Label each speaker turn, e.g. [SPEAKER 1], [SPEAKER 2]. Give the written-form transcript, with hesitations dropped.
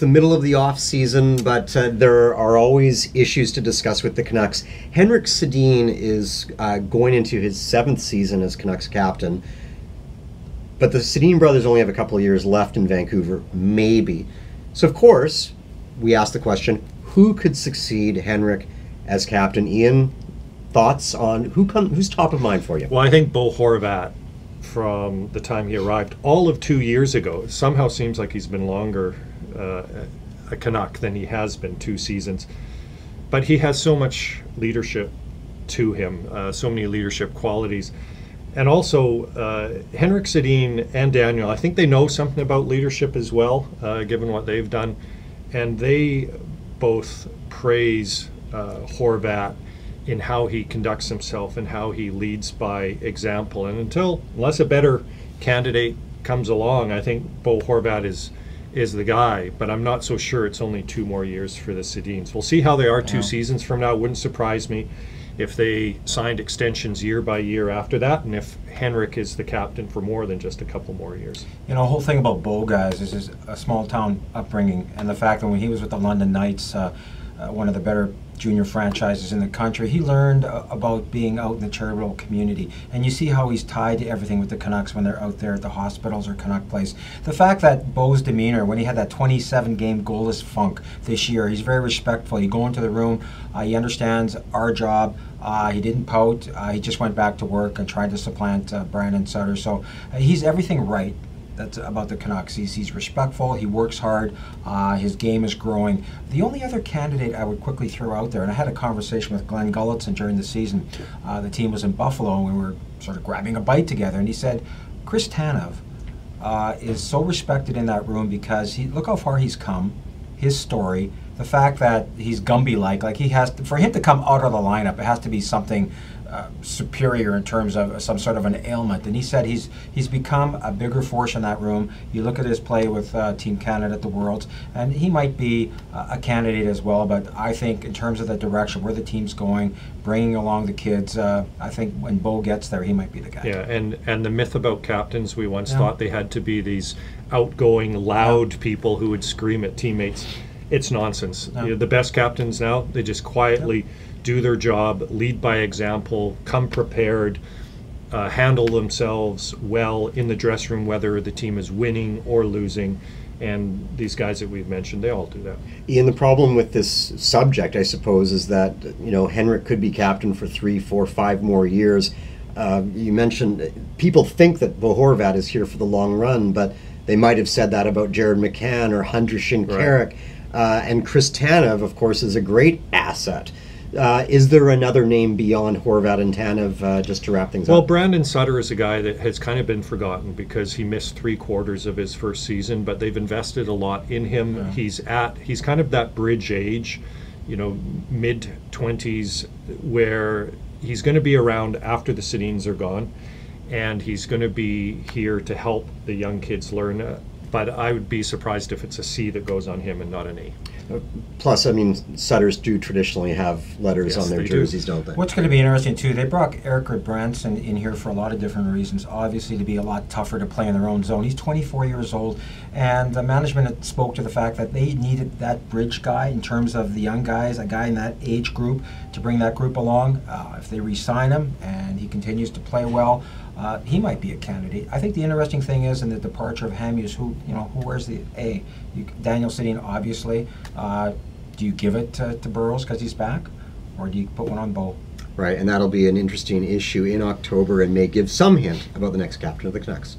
[SPEAKER 1] the middle of the off season, but there are always issues to discuss with the Canucks. Henrik Sedin is going into his 7th season as Canucks captain, but the Sedin brothers only have a couple of years left in Vancouver, maybe. So of course, we asked the question, who could succeed Henrik as captain? Iain, thoughts on who's top of mind for you?
[SPEAKER 2] Well, I think Bo Horvat, from the time he arrived, all of 2 years ago, somehow seems like he's been longer a Canuck than he has been 2 seasons. But he has so much leadership to him, so many leadership qualities. And also, Henrik Sedin and Daniel, I think they know something about leadership as well, given what they've done. And they both praise Horvat in how he conducts himself and how he leads by example. And unless a better candidate comes along, I think Bo Horvat is the guy, but I'm not so sure it's only 2 more years for the Sedins. We'll see how they are 2 seasons from now. It wouldn't surprise me if they signed extensions year by year after that, and if Henrik is the captain for more than just a couple more years.
[SPEAKER 3] You know, the whole thing about Bo, guys, is his small town upbringing, and the fact that when he was with the London Knights, one of the better junior franchises in the country, he learned about being out in the charitable community. And you see how he's tied to everything with the Canucks when they're out there at the hospitals or Canuck Place. The fact that Bo's demeanor, when he had that 27-game goalless funk this year, he's very respectful. You go into the room, he understands our job. He didn't pout. He just went back to work and tried to supplant Brandon Sutter. So he's everything right. That's about the Canucks. He's respectful. He works hard. His game is growing. The only other candidate I would quickly throw out there, and I had a conversation with Glenn Gulletson during the season. The team was in Buffalo, and we were sort of grabbing a bite together, and he said, Chris Tanev is so respected in that room because look how far he's come, his story, the fact that he's Gumby-like he has to, for him to come out of the lineup, it has to be something superior in terms of some sort of an ailment. And he said he's become a bigger force in that room. You look at his play with Team Canada at the Worlds, and he might be a candidate as well. But I think in terms of the direction where the team's going, bringing along the kids, I think when Bo gets there, he might be the guy.
[SPEAKER 2] Yeah, and the myth about captains, we once thought they had to be these outgoing, loud people who would scream at teammates. It's nonsense. You know, the best captains now, they just quietly do their job, lead by example, come prepared, handle themselves well in the dressing room, whether the team is winning or losing. And these guys that we've mentioned, they all do that.
[SPEAKER 1] Iain, the problem with this subject, I suppose, is that Henrik could be captain for 3, 4, 5 more years. You mentioned people think that Bo Horvat is here for the long run, but they might have said that about Jared McCann or Hunter Shinkaruk. Right. And Chris Tanev, of course, is a great asset. Is there another name beyond Horvat and Tanev, just to wrap things up?
[SPEAKER 2] Well, Brandon Sutter is a guy that has kind of been forgotten because he missed 3/4 of his first season, but they've invested a lot in him. Yeah. He's kind of that bridge age, mid-20s, where he's going to be around after the Sedins are gone, and he's going to be here to help the young kids learn. But I would be surprised if it's a C that goes on him and not an A.
[SPEAKER 1] Plus, I mean, Sutters do traditionally have letters on their jerseys, don't they?
[SPEAKER 3] What's going to be interesting, too, they brought Eric Branson in here for a lot of different reasons. Obviously, to be a lot tougher to play in their own zone. He's 24 years old, and the management spoke to the fact that they needed that bridge guy in terms of the young guys, a guy in that age group, to bring that group along. If they re-sign him and he continues to play well, he might be a candidate. I think the interesting thing is in the departure of Hamhuis, who wears the A? Daniel Sedin, obviously. Do you give it to Burrows because he's back, or do you put one on Bo?
[SPEAKER 1] Right, and that'll be an interesting issue in October and may give some hint about the next captain of the Canucks.